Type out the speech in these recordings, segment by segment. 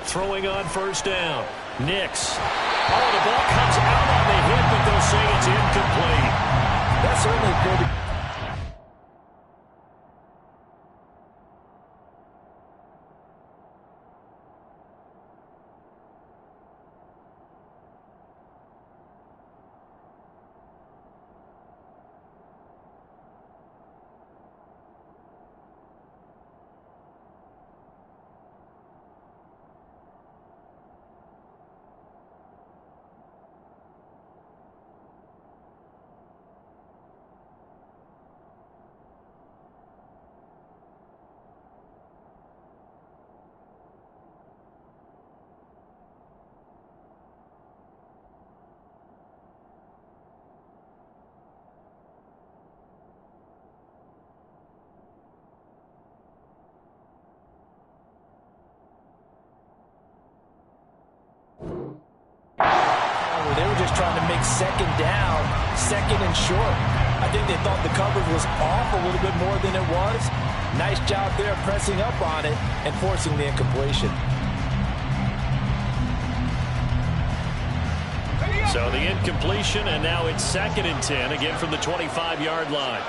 throwing on first down. Nix. Oh, the ball comes out on the hit, but they'll say it's incomplete. That's certainly good. They were just trying to make second down, second and short. I think they thought the coverage was off a little bit more than it was. Nice job there pressing up on it and forcing the incompletion. So the incompletion, and now it's 2nd and 10, again from the 25-yard line.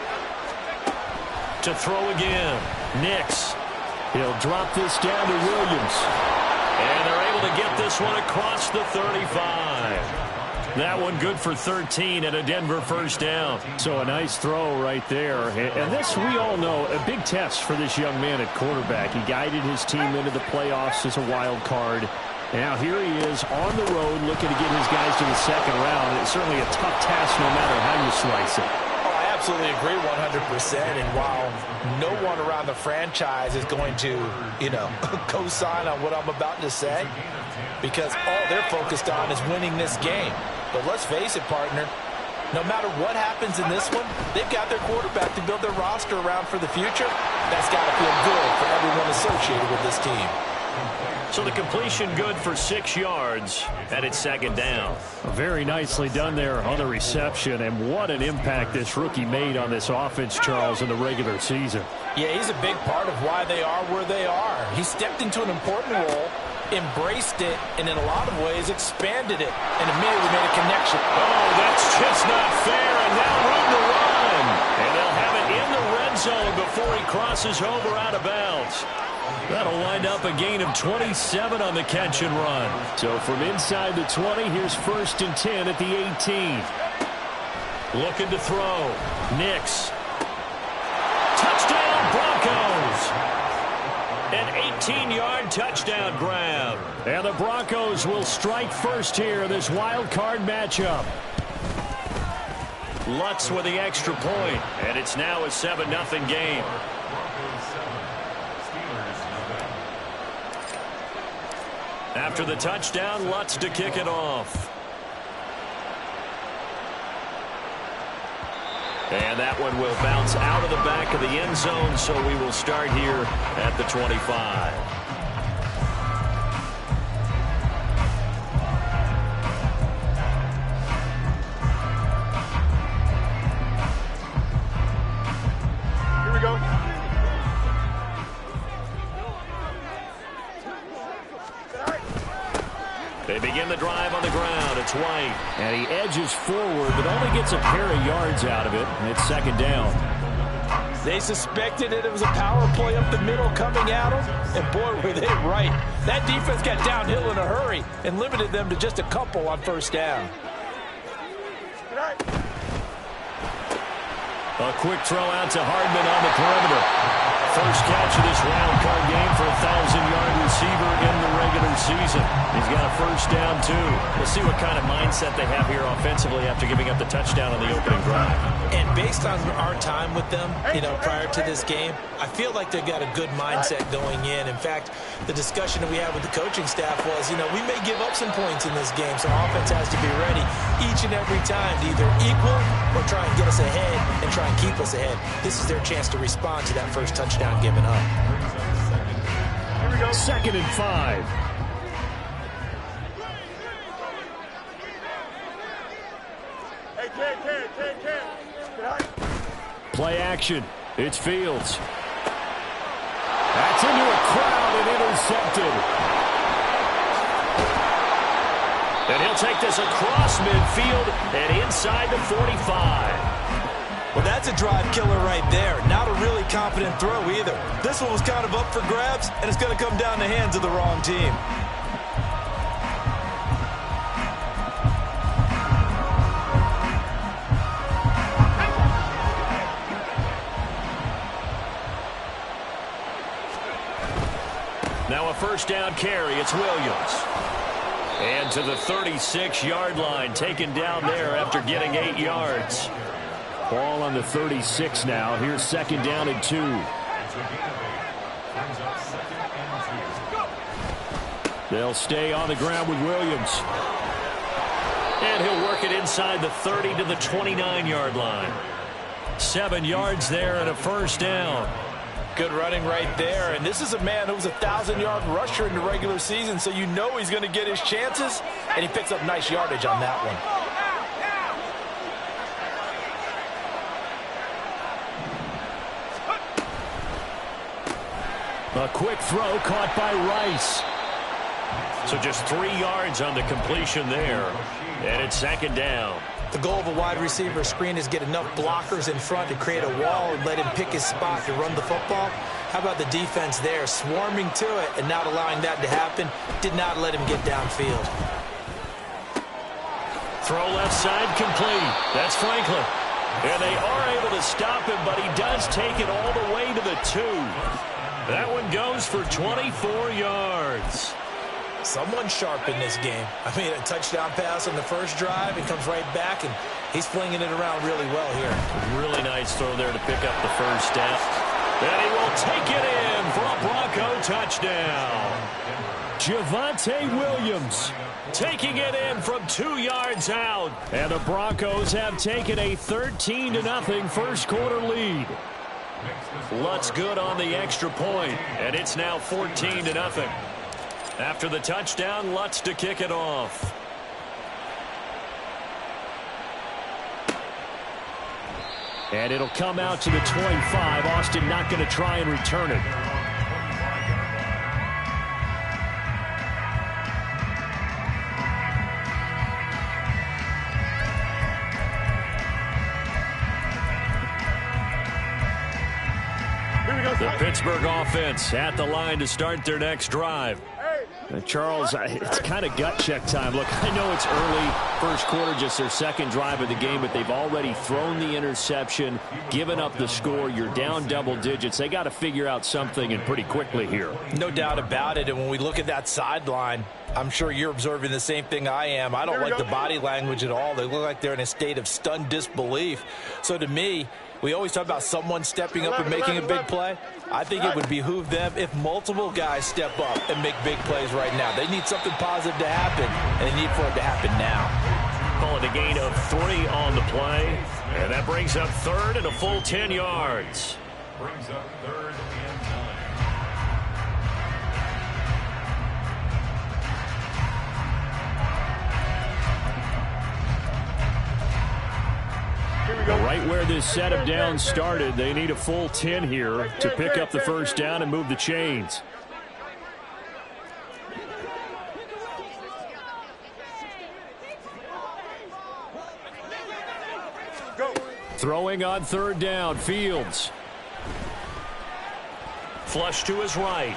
To throw again, Nix. He'll drop this down to Williams. And they're able to get this one across the 35. That one good for 13 and a Denver first down. So a nice throw right there. And this, we all know, a big test for this young man at quarterback. He guided his team into the playoffs as a wild card. Now here he is on the road looking to get his guys to the second round. It's certainly a tough task no matter how you slice it. Oh, I absolutely agree 100%. And while no one around the franchise is going to, co-sign on what I'm about to say, because all they're focused on is winning this game. But let's face it, partner, no matter what happens in this one, they've got their quarterback to build their roster around for the future. That's got to feel good for everyone associated with this team. So the completion good for 6 yards, and it's 2nd down. Very nicely done there on the reception, and what an impact this rookie made on this offense, Charles, in the regular season. Yeah, he's a big part of why they are where they are. He stepped into an important role, embraced it, and in a lot of ways expanded it, and immediately made a connection. Oh, that's just not fair, and now room to run. And they'll have it in the red zone before he crosses over out of bounds. That'll wind up a gain of 27 on the catch and run. So from inside the 20, here's 1st and 10 at the 18. Looking to throw. Nix. Touchdown, Broncos. An 18-yard touchdown grab. And the Broncos will strike first here in this wild card matchup. Lutz with the extra point, and it's now a 7-0 game. After the touchdown, Lutz to kick it off. And that one will bounce out of the back of the end zone, so we will start here at the 25. Here we go. They begin the drive on the ground. It's White. And he edges forward, but only gets a pair of yards out of it. And it's 2nd down. They suspected it was a power play up the middle coming at them. And boy, were they right. That defense got downhill in a hurry and limited them to just a couple on first down. A quick throw out to Hardman on the perimeter. First catch of this wild card game for a 1,000-yard receiver in the regular season. He's got a first down, too. We'll see what kind of mindset they have here offensively after giving up the touchdown on the opening drive. And based on our time with them, prior to this game, I feel like they've got a good mindset going in. In fact, the discussion that we had with the coaching staff was, we may give up some points in this game, so offense has to be ready each and every time to either equal or try and get us ahead and try and keep us ahead. This is their chance to respond to that first touchdown given up. Here we go. 2nd and 5. Play action. It's Fields. That's into a crowd and intercepted. And he'll take this across midfield and inside the 45. Well, that's a drive killer right there. Not a really confident throw either. This one was kind of up for grabs, and it's going to come down the hands of the wrong team. Now a first down carry. It's Williams. And to the 36-yard line, taken down there after getting 8 yards. Ball on the 36 now. Here's second down and 2. They'll stay on the ground with Williams. And he'll work it inside the 30 to the 29-yard line. 7 yards there and a first down. Good running right there. And this is a man who was a 1,000-yard rusher in the regular season, so you know he's going to get his chances, and he picks up nice yardage on that one. A quick throw caught by Rice. So just 3 yards on the completion there. And it's second down. The goal of a wide receiver screen is get enough blockers in front to create a wall and let him pick his spot to run the football. How about the defense there, swarming to it and not allowing that to happen? Did not let him get downfield. Throw left side complete. That's Franklin. And they are able to stop him, but he does take it all the way to the 2. That one goes for 24 yards. Someone sharp in this game. I mean, a touchdown pass on the first drive. He comes right back, and he's flinging it around really well here. Really nice throw there to pick up the first down. And he will take it in for a Bronco touchdown. Javonte Williams taking it in from 2 yards out. And the Broncos have taken a 13-0 first quarter lead. Lutz good on the extra point, and it's now 14-0. After the touchdown, Lutz to kick it off. And it'll come out to the 25. Austin not going to try and return it. The Pittsburgh offense at the line to start their next drive. Charles, it's kind of gut check time. Look, I know it's early, first quarter, just their second drive of the game, but they've already thrown the interception, given up the score. You're down double digits. They got to figure out something, and pretty quickly here. No doubt about it. And when we look at that sideline, I'm sure you're observing the same thing I am. I don't like the body language at all. They look like they're in a state of stunned disbelief. So to me, we always talk about someone stepping up and making a big play. I think it would behoove them if multiple guys step up and make big plays right now. They need something positive to happen, and they need for it to happen now. Call it a gain of 3 on the play, and that brings up third and a full 10 yards. Brings up third and 9. Right where this set of downs started, they need a full 10 here to pick up the first down and move the chains. Go. Throwing on third down, Fields. Flush to his right.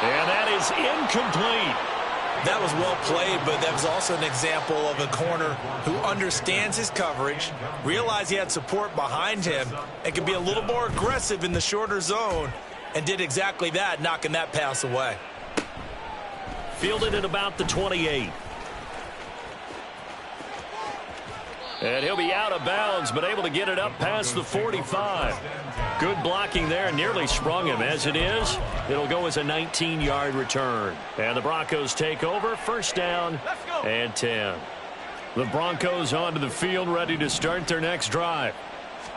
And that is incomplete. That was well played, but that was also an example of a corner who understands his coverage, realized he had support behind him, and can be a little more aggressive in the shorter zone, and did exactly that, knocking that pass away. Fielded at about the 28. And he'll be out of bounds, but able to get it up past the 45. Good blocking there, nearly sprung him. As it is, it'll go as a 19-yard return. And the Broncos take over, first down and 10. The Broncos onto the field, ready to start their next drive.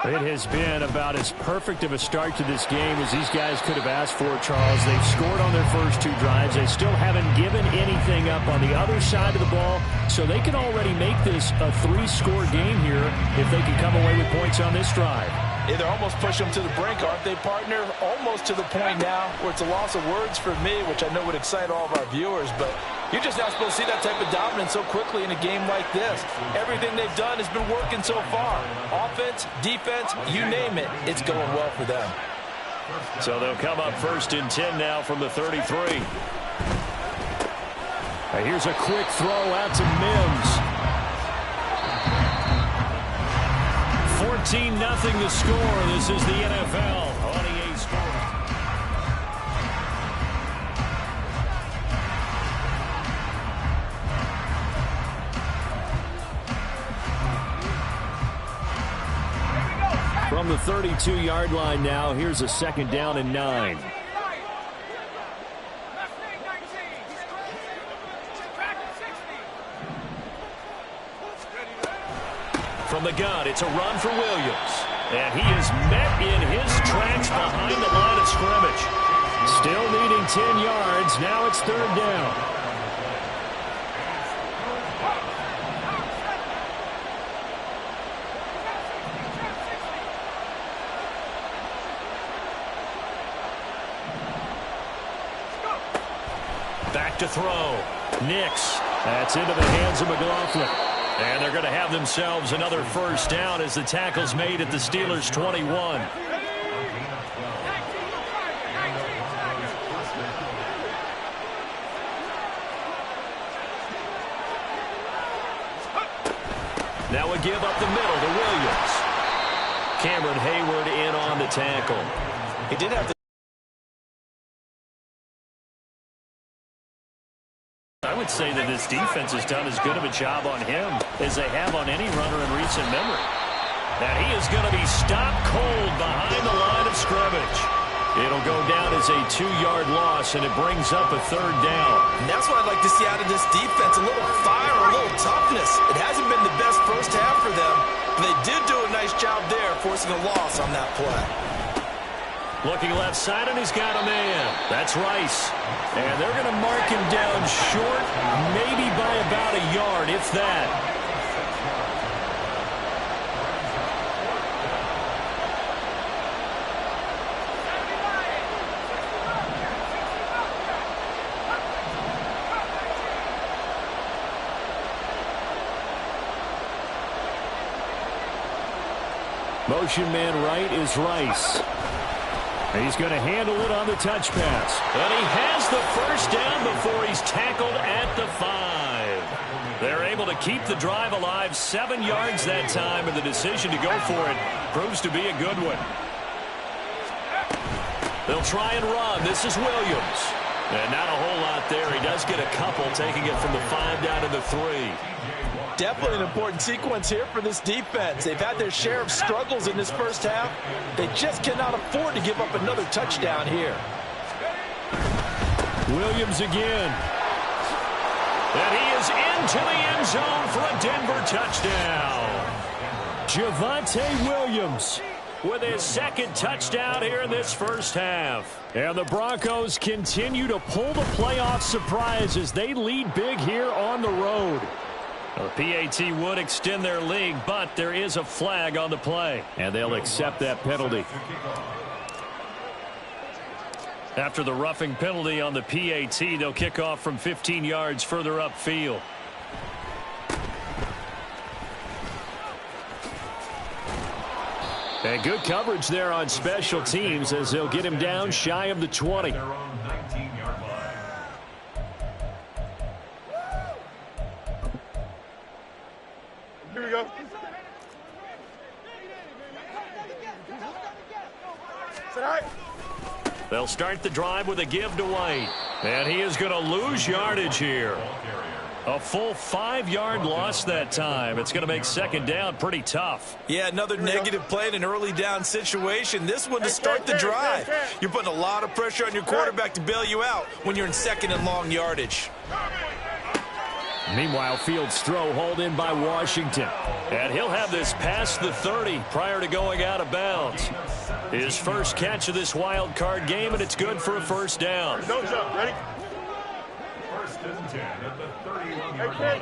It has been about as perfect of a start to this game as these guys could have asked for, Charles. They've scored on their first 2 drives. They still haven't given anything up on the other side of the ball, so they can already make this a 3-score game here if they can come away with points on this drive. Yeah, they're almost pushing them to the brink, aren't they, partner? Almost to the point now where it's a loss of words for me, which I know would excite all of our viewers, but you're just not supposed to see that type of dominance so quickly in a game like this. Everything they've done has been working so far. Offense, defense, you name it, it's going well for them. So they'll come up 1st and 10 now from the 33. Here's a quick throw out to Mims. 14-0 the score. This is the NFL on EA Sports. From the 32-yard line now, here's a 2nd down and 9. From the gun, it's a run for Williams. And he is met in his tracks behind the line of scrimmage. Still needing 10 yards. Now it's 3rd down. Back to throw. Nix. That's into the hands of McLaughlin. And they're going to have themselves another 1st down as the tackle's made at the Steelers' 21. Now a give up the middle to Williams. Cameron Hayward in on the tackle. He did have to. I would say that this defense has done as good of a job on him as they have on any runner in recent memory. And he is going to be stopped cold behind the line of scrimmage. It'll go down as a 2-yard loss, and it brings up a 3rd down. And that's what I'd like to see out of this defense, a little fire, a little toughness. It hasn't been the best first half for them, but they did do a nice job there forcing a loss on that play. Looking left side, and he's got a man. That's Rice. And they're going to mark him down short, maybe by about a yard, if that. Motion man right is Rice. He's going to handle it on the touch pass. And he has the 1st down before he's tackled at the 5. They're able to keep the drive alive, 7 yards that time, and the decision to go for it proves to be a good one. They'll try and run. This is Williams. And not a whole lot there. He does get a couple, taking it from the 5 down to the 3. Definitely an important sequence here for this defense. They've had their share of struggles in this first half. They just cannot afford to give up another touchdown here. Williams again. And he is into the end zone for a Denver touchdown. Javonte Williams with his 2nd touchdown here in this first half. And the Broncos continue to pull the playoff surprise as they lead big here on the road. The PAT would extend their lead, but there is a flag on the play, and they'll accept that penalty. After the roughing penalty on the PAT, they'll kick off from 15 yards further upfield. And good coverage there on special teams as they'll get him down shy of the 20. Here we go. All right. They'll start the drive with a give to White. And he is going to lose yardage here. A full 5-yard loss that time. It's going to make 2nd down pretty tough. Yeah, another negative play in an early down situation. This one to start the drive. You're putting a lot of pressure on your quarterback to bail you out when you're in 2nd and long yardage. Meanwhile, Fields' throw hauled in by Washington. And he'll have this past the 30 prior to going out of bounds. His first catch of this wild card game, and it's good for a 1st down. Don't jump. Ready? 1st and 10 at the 31-yard line.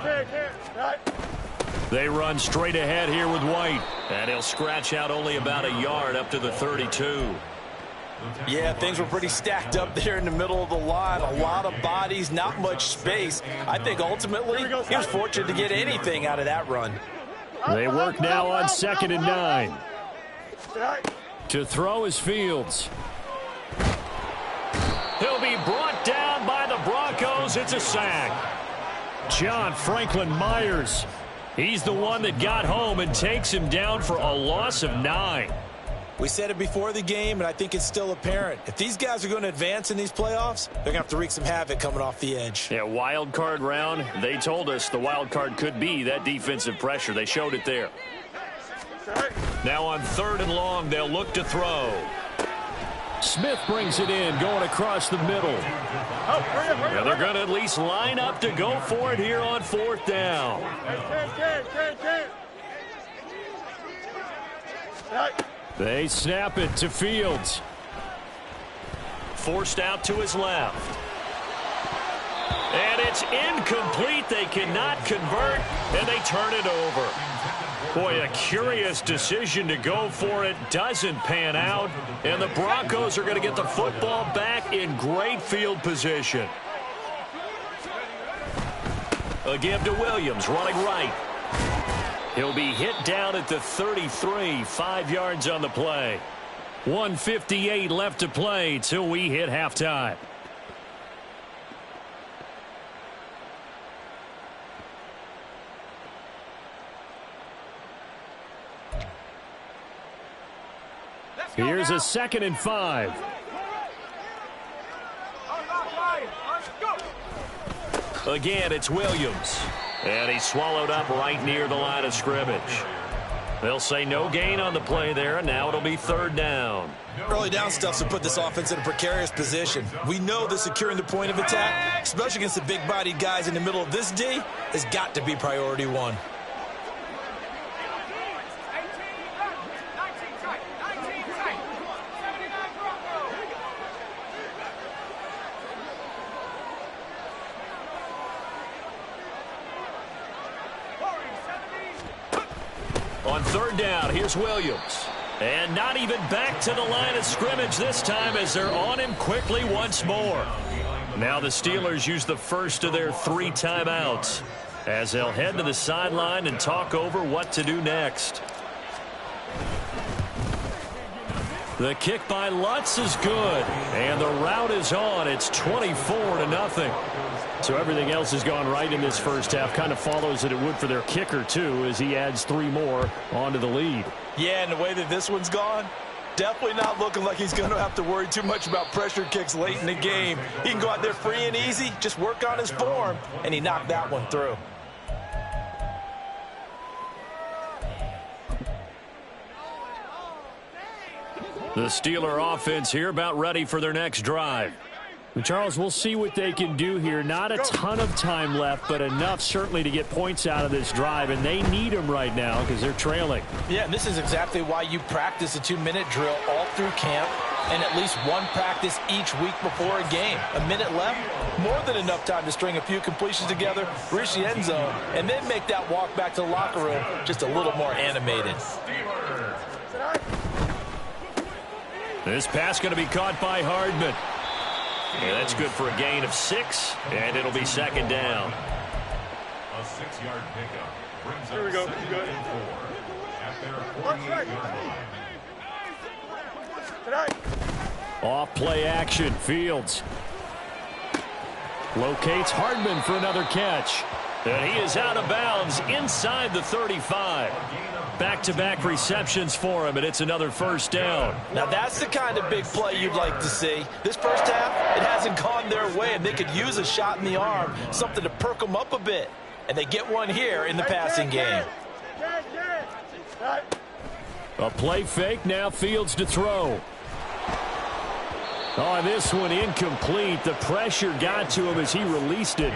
Right. They run straight ahead here with White. And he'll scratch out only about a yard up to the 32. Yeah, things were pretty stacked up there in the middle of the line. A lot of bodies, not much space. I think ultimately he was fortunate to get anything out of that run. They work now on 2nd and 9. To throw is Fields. He'll be brought down by the Broncos. It's a sack. John Franklin Myers. He's the one that got home and takes him down for a loss of 9. We said it before the game, and I think it's still apparent. If these guys are going to advance in these playoffs, they're going to have to wreak some havoc coming off the edge. Yeah, wild card round. They told us the wild card could be that defensive pressure. They showed it there. Now on 3rd and long, they'll look to throw. Smith brings it in, going across the middle. Yeah, they're going to at least line up to go for it here on 4th down. They snap it to Fields. Forced out to his left. And it's incomplete. They cannot convert, and they turn it over. Boy, a curious decision to go for it. Doesn't pan out. And the Broncos are going to get the football back in great field position. A give to Williams, running right. He'll be hit down at the 33, 5 yards on the play. 1:58 left to play till we hit halftime. Here's a 2nd and 5. Again, it's Williams. And he's swallowed up right near the line of scrimmage. They'll say no gain on the play there, and now it'll be 3rd down. Early down stuff to put this offense in a precarious position. We know that securing the point of attack, especially against the big-bodied guys in the middle of this D, has got to be priority 1. On 3rd down, here's Williams. And not even back to the line of scrimmage this time as they're on him quickly once more. Now the Steelers use the first of their 3 timeouts as they'll head to the sideline and talk over what to do next. The kick by Lutz is good, and the route is on. It's 24-0. So everything else has gone right in this first half. Kind of follows that it would for their kicker, too, as he adds 3 more onto the lead. Yeah, and the way that this one's gone, definitely not looking like he's going to have to worry too much about pressure kicks late in the game. He can go out there free and easy, just work on his form, and he knocked that one through. The Steeler offense here about ready for their next drive. Charles, we'll see what they can do here. Not a ton of time left, but enough certainly to get points out of this drive, and they need them right now because they're trailing. Yeah, and this is exactly why you practice a 2-minute drill all through camp and at least one practice each week before a game. A minute left, more than enough time to string a few completions together, reach the end zone, and then make that walk back to the locker room just a little more animated. This pass going to be caught by Hardman. Yeah, that's good for a gain of 6, and it'll be 2nd down. A 6-yard pickup brings Here we go. up 4 at their 48-yard line. Off play action. Fields locates Hardman for another catch. And he is out of bounds inside the 35. Back-to-back receptions for him, and it's another 1st down. Now that's the kind of big play you'd like to see. This first half, it hasn't gone their way, and they could use a shot in the arm, something to perk them up a bit. And they get one here in the passing game. A play fake, now Fields to throw. Oh, this one incomplete. The pressure got to him as he released it.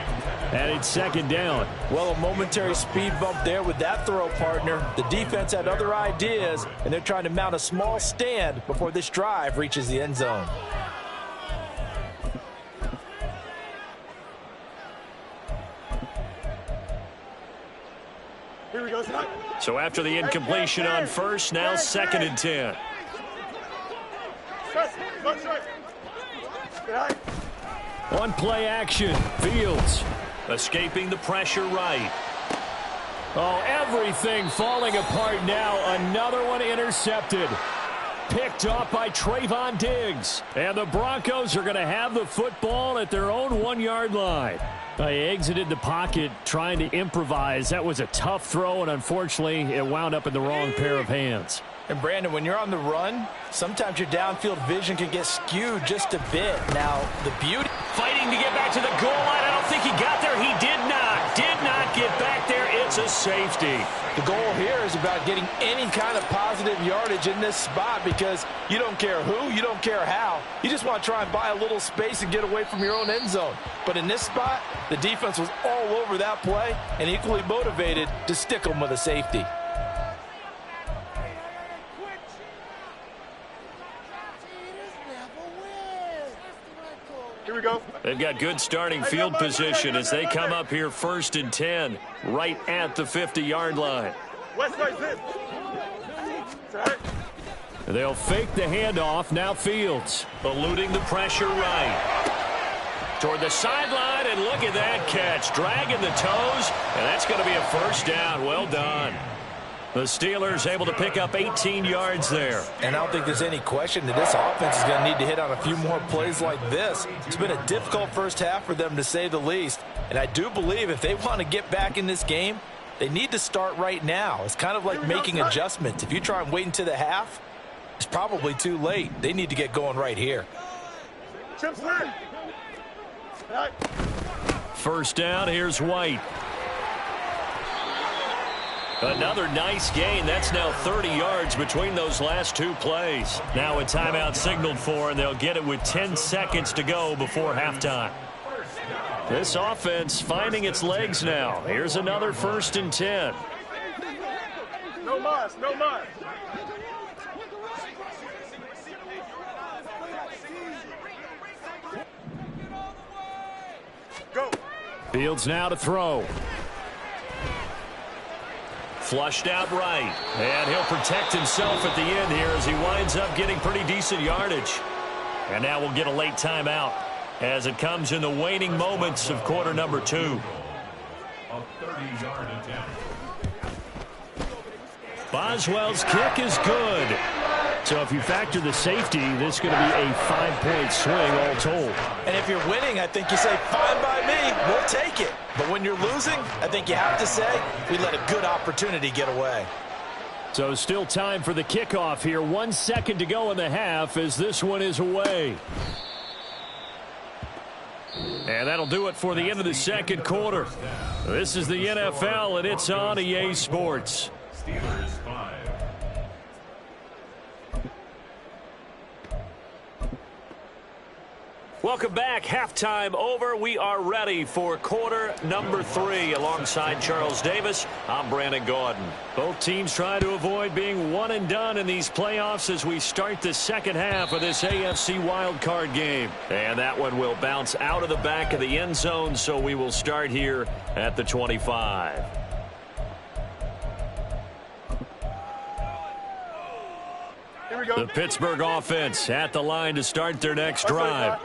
And it's 2nd down. Well, a momentary speed bump there with that throw, partner. The defense had other ideas, and they're trying to mount a small stand before this drive reaches the end zone. Here we go, tonight. So after the incompletion on first, now 2nd and 10. That's right. Tonight. On play action, Fields escaping the pressure right. Oh, everything falling apart now. Another one intercepted. Picked off by Trayvon Diggs. And the Broncos are going to have the football at their own 1-yard line. He exited the pocket trying to improvise. That was a tough throw, and unfortunately, it wound up in the wrong pair of hands. And, Brandon, when you're on the run, sometimes your downfield vision can get skewed just a bit. Now, the beauty... Fighting to get back to the goal line. I don't think he got there. He did not. Did not get back there. It's a safety. The goal here is about getting any kind of positive yardage in this spot because you don't care who, you don't care how. You just want to try and buy a little space and get away from your own end zone. But in this spot, the defense was all over that play and equally motivated to stick them with a safety. Here we go. They've got good starting field position as they come up here 1st and 10, right at the 50-yard line. West side's in. Tonight. They'll fake the handoff. Now Fields eluding the pressure right. Toward the sideline, and look at that catch. Dragging the toes, and that's going to be a first down. Well done. The Steelers able to pick up 18 yards there. And I don't think there's any question that this offense is going to need to hit on a few more plays like this. It's been a difficult first half for them, to say the least. And I do believe if they want to get back in this game, they need to start right now. It's kind of like making adjustments. If you try and wait until the half, it's probably too late. They need to get going right here. Chips in. Tonight. First down, here's White. Another nice gain. That's now 30 yards between those last two plays. Now a timeout signaled for, and they'll get it with 10 seconds to go before halftime. This offense finding its legs now. Here's another 1st and 10. No mas, no mas. Go. Fields now to throw. Flushed out right. And he'll protect himself at the end here as he winds up getting pretty decent yardage. And now we'll get a late timeout as it comes in the waning moments of quarter number 2. A 30-yard attempt. Boswell's kick is good. So if you factor the safety, this is going to be a 5-point swing all told. And if you're winning, I think you say, fine by me, we'll take it. But when you're losing, I think you have to say, we let a good opportunity get away. So still time for the kickoff here. 1 second to go in the half as this one is away. And that'll do it for the end of the second quarter. This is the NFL, and it's on EA Sports. Steelers 5. Welcome back. Halftime over. We are ready for quarter number 3. Alongside Charles Davis, I'm Brandon Gaudin. Both teams trying to avoid being one and done in these playoffs as we start the second half of this AFC wildcard game. And that one will bounce out of the back of the end zone, so we will start here at the 25. Here we go. The Pittsburgh offense at the line to start their next drive.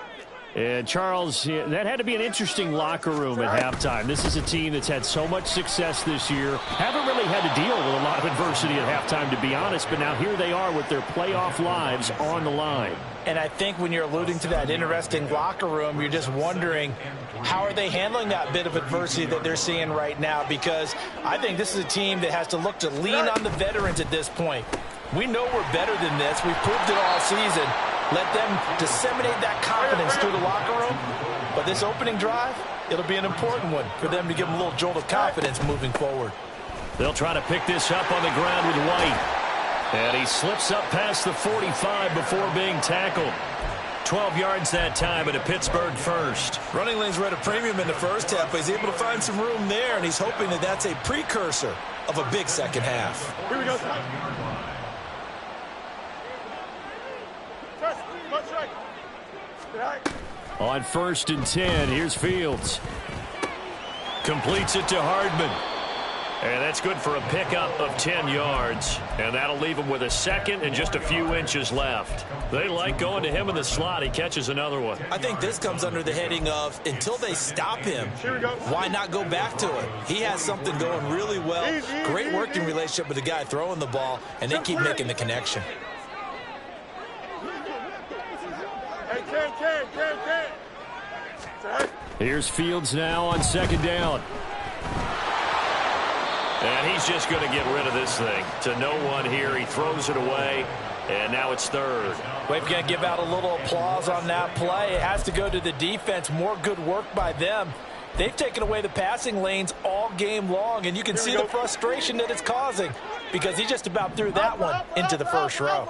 And Charles, that had to be an interesting locker room at halftime. This is a team that's had so much success this year. Haven't really had to deal with a lot of adversity at halftime, to be honest. But now here they are with their playoff lives on the line. And I think when you're alluding to that interesting locker room, you're just wondering, how are they handling that bit of adversity that they're seeing right now? Because I think this is a team that has to look to lean on the veterans at this point. We know we're better than this. We've proved it all season. Let them disseminate that confidence through the locker room. But this opening drive, it'll be an important one for them to give them a little jolt of confidence moving forward. They'll try to pick this up on the ground with White. And he slips up past the 45 before being tackled. 12 yards that time, and a Pittsburgh first. Running lanes were at a premium in the first half, but he's able to find some room there, and he's hoping that that's a precursor of a big second half. Here we go. On 1st and 10, here's Fields. Completes it to Hardman. And that's good for a pickup of 10 yards. And that'll leave him with a second and just a few inches left. They like going to him in the slot. He catches another one. I think this comes under the heading of until they stop him, why not go back to it? He has something going really well. Great working relationship with the guy throwing the ball, and they keep making the connection. Here's Fields now on second down. And he's just going to get rid of this thing. To no one here. He throws it away. And now it's third. We're going to give out a little applause on that play. It has to go to the defense. More good work by them. They've taken away the passing lanes all game long, and you can see the frustration that it's causing because he just about threw that one into the first row.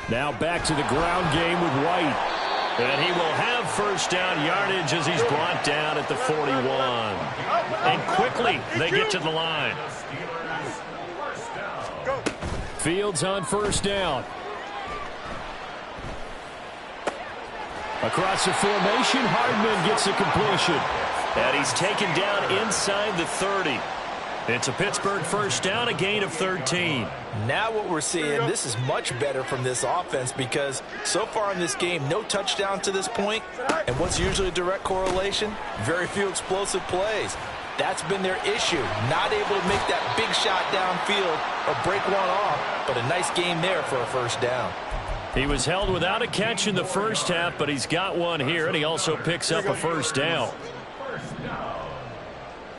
Now back to the ground game with White. And he will have first down yardage as he's brought down at the 41. And quickly they get to the line. Fields on first down. Across the formation, Hardman gets a completion. And he's taken down inside the 30. It's a Pittsburgh first down, a gain of 13. Now what we're seeing, this is much better from this offense because so far in this game, no touchdown to this point. And what's usually a direct correlation? Very few explosive plays. That's been their issue. Not able to make that big shot downfield or break one off, but a nice game there for a first down. He was held without a catch in the first half, but he's got one here, and he also picks up a first down.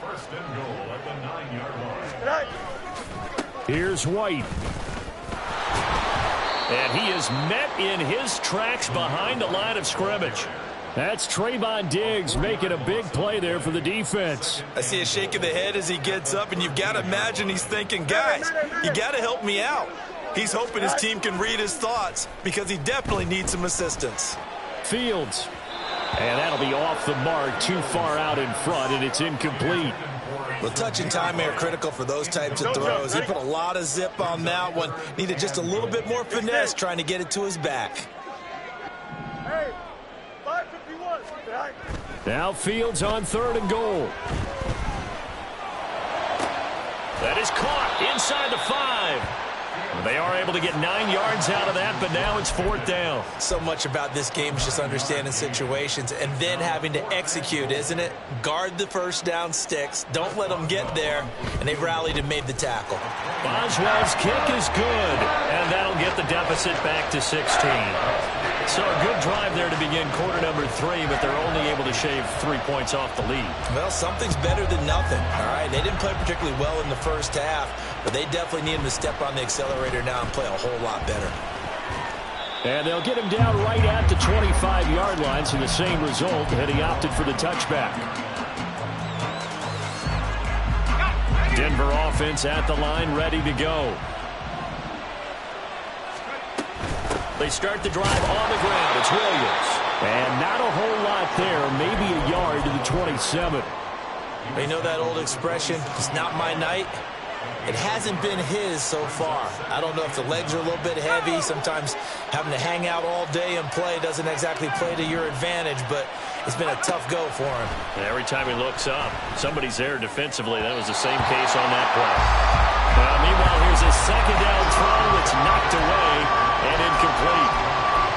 First and goal at the 9-yard line. Here's White. And he is met in his tracks behind the line of scrimmage. That's Trayvon Diggs making a big play there for the defense. I see a shake of the head as he gets up, and you've got to imagine he's thinking, guys, you got to help me out. He's hoping his team can read his thoughts because he definitely needs some assistance. Fields. And that'll be off the mark, too far out in front, and it's incomplete. Well, touch and time are critical for those types of throws. He put a lot of zip on that one. Needed just a little bit more finesse trying to get it to his back. Hey, 551. Now Fields on third and goal. That is caught inside the 5. They are able to get 9 yards out of that, but now it's fourth down. So much about this game is just understanding situations and then having to execute, isn't it? Guard the first down sticks. Don't let them get there. And they've rallied and made the tackle. Boswell's kick is good, and that'll get the deficit back to 16. So a good drive there to begin quarter number 3, but they're only able to shave 3 points off the lead. Well, something's better than nothing, all right? They didn't play particularly well in the first half, but they definitely need him to step on the accelerator now and play a whole lot better. And they'll get him down right at the 25-yard line, so the same result, and he opted for the touchback. Denver offense at the line, ready to go. They start the drive on the ground. It's Williams. And not a whole lot there, maybe a yard to the 27. You know that old expression, it's not my night? It hasn't been his so far. I don't know if the legs are a little bit heavy. Sometimes having to hang out all day and play doesn't exactly play to your advantage, but it's been a tough go for him. And every time he looks up, somebody's there defensively. That was the same case on that play. Meanwhile, here's a second down throw that's knocked away and incomplete.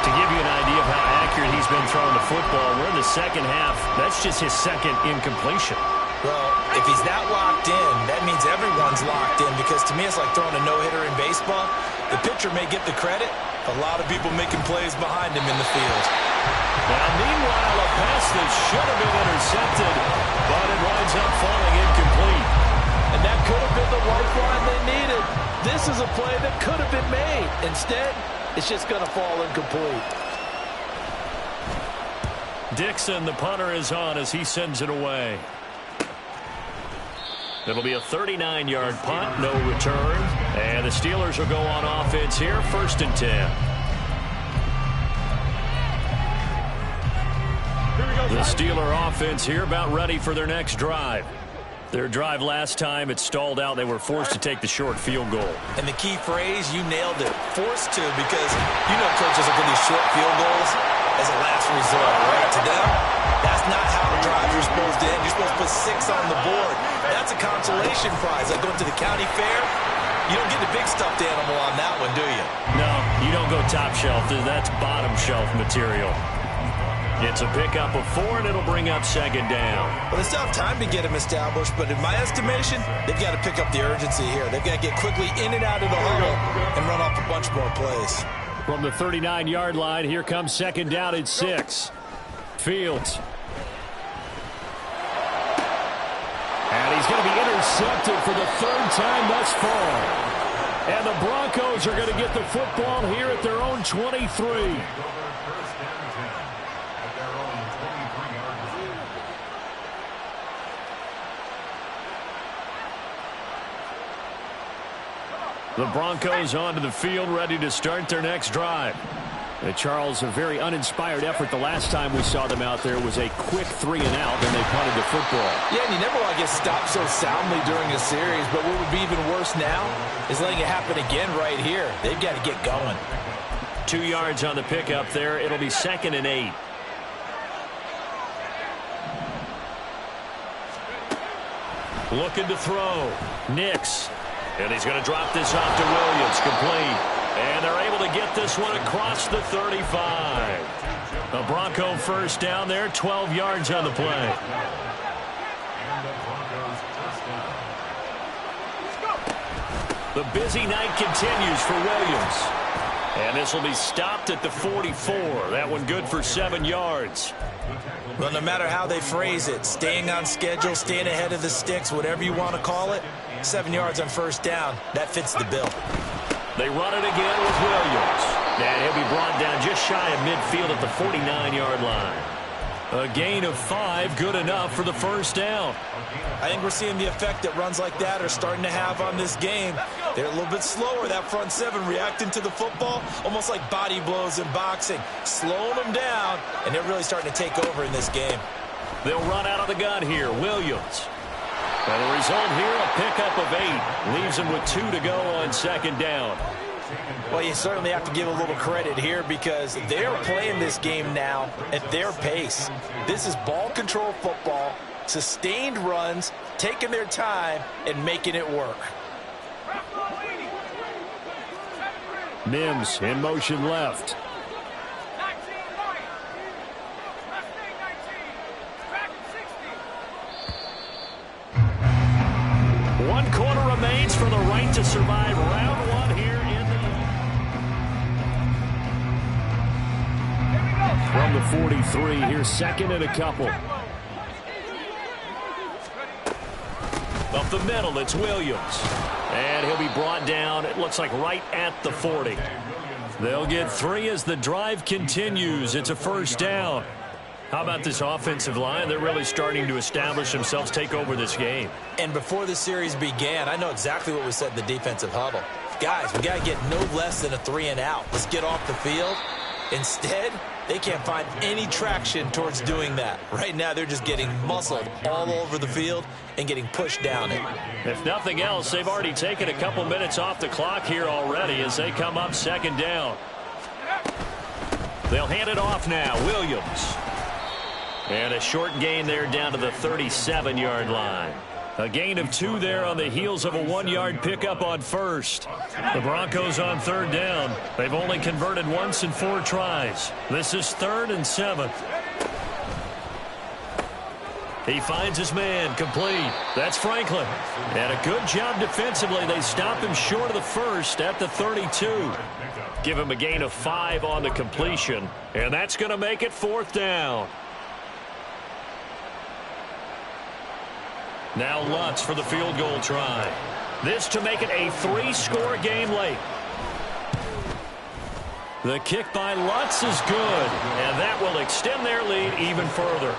To give you an idea of how accurate he's been throwing the football, we're in the second half. That's just his second incompletion. Well, if he's that locked in, that means everyone's locked in because to me it's like throwing a no-hitter in baseball. The pitcher may get the credit. A lot of people making plays behind him in the field. Now, meanwhile, a pass that should have been intercepted, but it winds up falling incomplete. And that could have been the lifeline they needed. This is a play that could have been made. Instead, it's just going to fall incomplete. Dixon, the punter, is on as he sends it away. It'll be a 39-yard punt, no return. And the Steelers will go on offense here, 1st and 10. The Steeler offense here about ready for their next drive. Their drive last time, it stalled out. They were forced to take the short field goal. And the key phrase, you nailed it. Forced to, because you know coaches look at these short field goals as a last resort, right? To them, that's not how the drives are supposed supposed to end. You're supposed to put 6 on the board. That's a consolation prize. Like going to the county fair, you don't get the big stuffed animal on that one, do you? No, you don't go top shelf. That's bottom shelf material. It's a pickup of 4, and it'll bring up second down. Well, they still have time to get him established, but in my estimation, they've got to pick up the urgency here. They've got to get quickly in and out of the huddle and run off a bunch more plays. From the 39-yard line, here comes second down at 6. Fields. And he's going to be intercepted for the 3rd time thus far. And the Broncos are going to get the football here at their own 23. The Broncos onto the field, ready to start their next drive. And Charles, a very uninspired effort the last time we saw them out there was a quick 3-and-out, and they punted the football. Yeah, and you never want to get stopped so soundly during a series, but what would be even worse now is letting it happen again right here. They've got to get going. 2 yards on the pickup there. It'll be 2nd and 8. Looking to throw. Nix. And he's going to drop this off to Williams. Complete. And they're able to get this one across the 35. A Bronco first down there, 12 yards on the play. The busy night continues for Williams. And this will be stopped at the 44. That one good for 7 yards. Well, no matter how they phrase it, staying on schedule, staying ahead of the sticks, whatever you want to call it, 7 yards on first down, that fits the bill. They run it again with Williams. And he'll be brought down just shy of midfield at the 49-yard line. A gain of 5, good enough for the first down. I think we're seeing the effect that runs like that are starting to have on this game. They're a little bit slower, that front 7, reacting to the football, almost like body blows in boxing, slowing them down, and they're really starting to take over in this game. They'll run out of the gun here, Williams. And the result here, a pickup of 8. Leaves them with 2 to go on second down. Well, you certainly have to give a little credit here because they're playing this game now at their pace. This is ball control football, sustained runs, taking their time, and making it work. Mims in motion left. One quarter remains for the right to survive round 1 here in the... From the 43, here's 2nd and a couple. Up the middle, it's Williams. And he'll be brought down, it looks like right at the 40. They'll get 3 as the drive continues. It's a first down. How about this offensive line? They're really starting to establish themselves, take over this game. And before the series began, I know exactly what we said in the defensive huddle. Guys, we got to get no less than a 3-and-out. Let's get off the field. Instead, they can't find any traction towards doing that. Right now, they're just getting muscled all over the field and getting pushed down it. If nothing else, they've already taken a couple minutes off the clock here already as they come up second down. They'll hand it off now. Williams. And a short gain there down to the 37-yard line. A gain of 2 there on the heels of a 1-yard pickup on first. The Broncos on third down. They've only converted once in 4 tries. This is 3rd and 7. He finds his man, complete. That's Franklin. And a good job defensively. They stop him short of the first at the 32. Give him a gain of 5 on the completion. And that's going to make it 4th down. Now Lutz for the field goal try. This to make it a 3-score game late. The kick by Lutz is good, and that will extend their lead even further.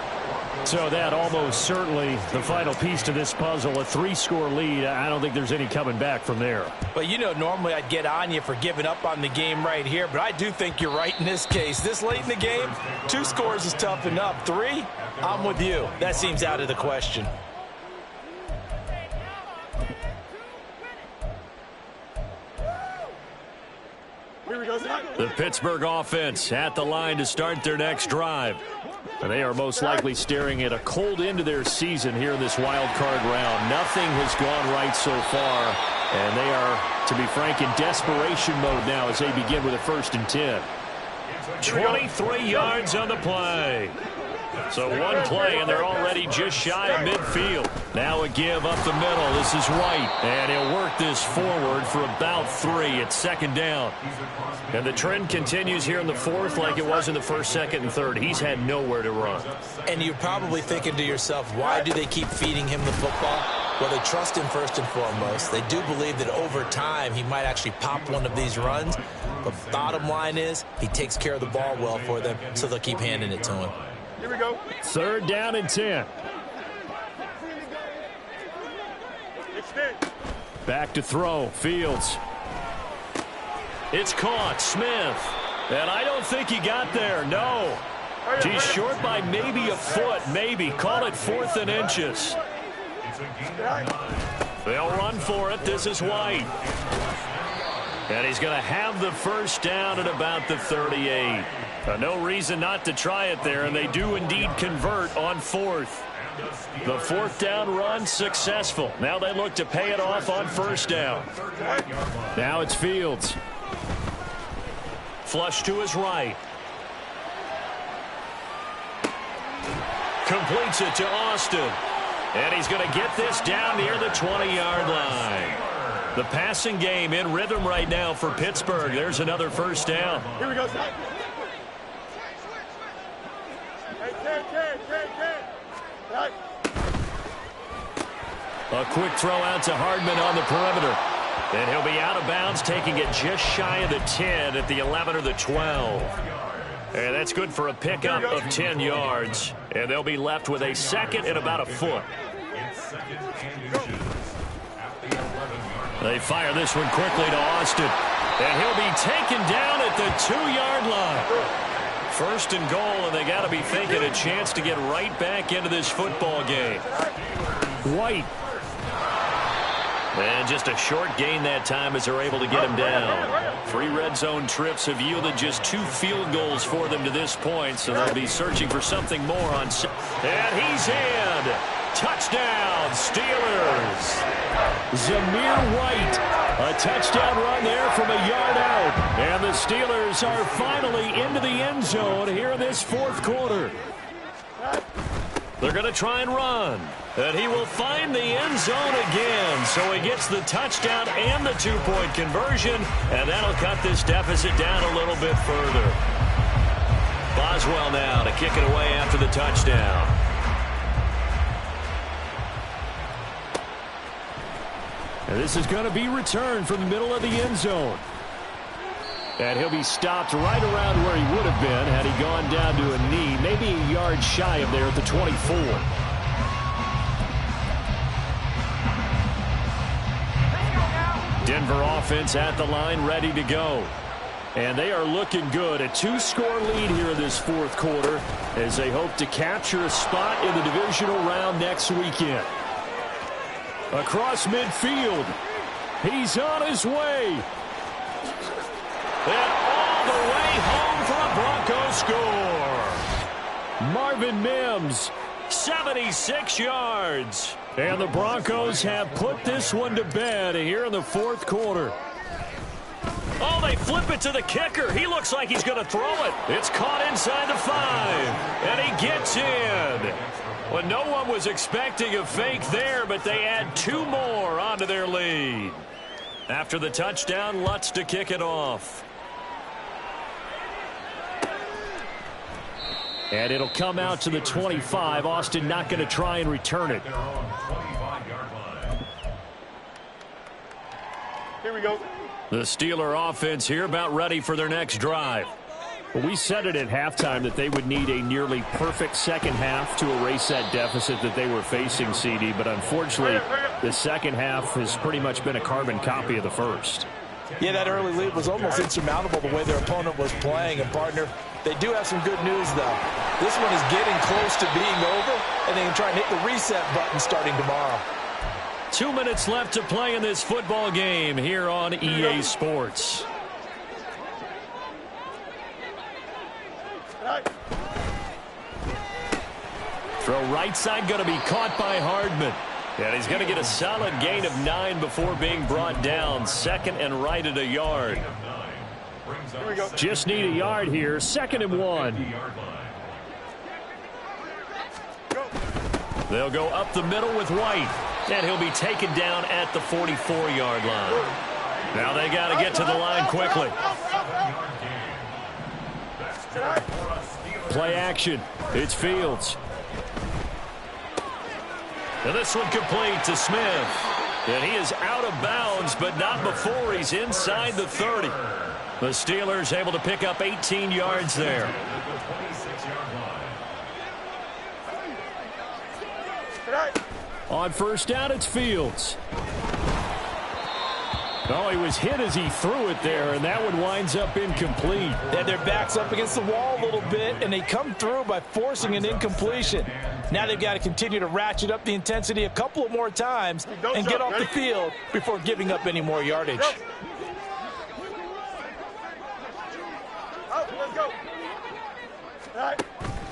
So that almost certainly the final piece to this puzzle, a 3-score lead. I don't think there's any coming back from there. But you know, normally I'd get on you for giving up on the game right here, but I do think you're right in this case. This late in the game, 2 scores is tough enough. 3, I'm with you. That seems out of the question. The Pittsburgh offense at the line to start their next drive. And they are most likely staring at a cold end to their season here in this wild card round. Nothing has gone right so far, and they are, to be frank, in desperation mode now as they begin with a 1st and 10. 23 yards on the play. So one play, and they're already just shy of midfield. Now a give up the middle. This is White, and he'll work this forward for about 3. It's 2nd down. And the trend continues here in the 4th like it was in the 1st, 2nd, and 3rd. He's had nowhere to run. And you're probably thinking to yourself, why do they keep feeding him the football? Well, they trust him first and foremost. They do believe that over time he might actually pop one of these runs. But bottom line is he takes care of the ball well for them, so they'll keep handing it to him. Here we go. 3rd down and 10. Extend. Back to throw. Fields. It's caught. Smith. And I don't think he got there. No. He's short by maybe a foot. Maybe. Call it 4th and inches. They'll run for it. This is White. And he's going to have the 1st down at about the 38. No reason not to try it there, and they do indeed convert on 4th. The 4th down run successful. Now they look to pay it off on 1st down. Now it's Fields. Flush to his right. Completes it to Austin. And he's going to get this down near the 20-yard line. The passing game in rhythm right now for Pittsburgh. There's another 1st down. Here we go, Zach. A quick throw out to Hardman on the perimeter. And he'll be out of bounds, taking it just shy of the 10 at the 11 or the 12. And that's good for a pickup of 10 yards. And they'll be left with a 2nd and about a foot. They fire this one quickly to Austin. And he'll be taken down at the 2-yard line. 1st and goal, and they got to be thinking a chance to get right back into this football game. White. And just a short gain that time as they're able to get him down. 3 red zone trips have yielded just 2 field goals for them to this point, so they'll be searching for something more on. And he's in. Touchdown, Steelers. Zamir White. A touchdown run there from a yard out. And the Steelers are finally into the end zone here in this 4th quarter. They're going to try and run. And he will find the end zone again. So he gets the touchdown and the 2-point conversion. And that'll cut this deficit down a little bit further. Boswell now to kick it away after the touchdown. And this is going to be returned from the middle of the end zone. And he'll be stopped right around where he would have been had he gone down to a knee, maybe a yard shy of there at the 24. Denver offense at the line, ready to go. And they are looking good. A 2-score lead here in this 4th quarter as they hope to capture a spot in the divisional round next weekend. Across midfield. He's on his way. And all the way home for a Broncos score. Marvin Mims. 76 yards. And the Broncos have put this one to bed here in the 4th quarter. Oh, they flip it to the kicker. He looks like he's going to throw it. It's caught inside the 5. And he gets in. Well, no one was expecting a fake there, but they add 2 more onto their lead. After the touchdown, Lutz to kick it off. And it'll come out to the 25. Austin not going to try and return it. Here we go. The Steeler offense here about ready for their next drive. Well, we said it at halftime that they would need a nearly perfect second half to erase that deficit that they were facing, CD. But unfortunately, the second half has pretty much been a carbon copy of the first. Yeah, that early lead was almost insurmountable the way their opponent was playing. And, partner, they do have some good news, though. This one is getting close to being over, and they can try and hit the reset button starting tomorrow. 2 minutes left to play in this football game here on EA Sports. Throw right side going to be caught by Hardman. And he's going to get a solid gain of 9 before being brought down. Second and right at a yard. Here we go. Just need a yard here. 2nd and 1. They'll go up the middle with White. And he'll be taken down at the 44-yard line. Now they got to get to the line quickly. Play action. It's Fields. And this one complete to Smith. And he is out of bounds, but not before he's inside the 30. The Steelers able to pick up 18 yards there. On first down, it's Fields. Oh, he was hit as he threw it there, and that one winds up incomplete. And their back's up against the wall a little bit, and they come through by forcing an incompletion. Now they've got to continue to ratchet up the intensity a couple of more times and get off the field before giving up any more yardage. Let's go.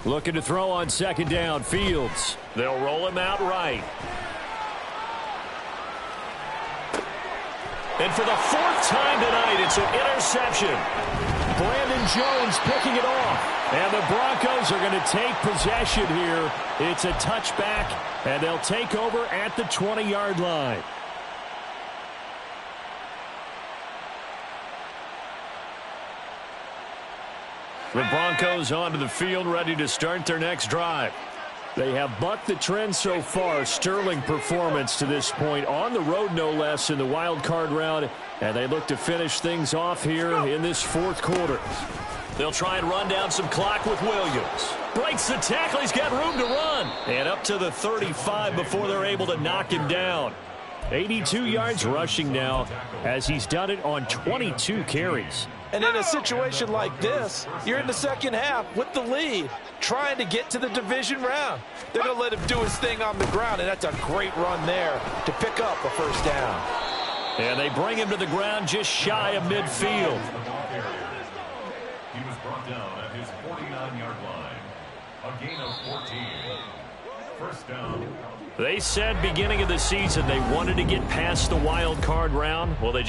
Looking to throw on 2nd down, Fields. They'll roll him out right. And for the 4th time tonight, it's an interception. Brandon Jones picking it off. And the Broncos are going to take possession here. It's a touchback, and they'll take over at the 20-yard line. The Broncos onto the field, ready to start their next drive. They have bucked the trend so far. Sterling performance to this point. On the road, no less, in the wild card round. And they look to finish things off here in this 4th quarter. They'll try and run down some clock with Williams. Breaks the tackle. He's got room to run. And up to the 35 before they're able to knock him down. 82 yards rushing now as he's done it on 22 carries. And in a situation like this, you're in the second half with the lead, trying to get to the division round. They're going to let him do his thing on the ground, and that's a great run there to pick up a first down. And they bring him to the ground just shy of midfield. He was brought down at his 49-yard line. A gain of 14. First down. They said beginning of the season they wanted to get past the wild card round. Well, they just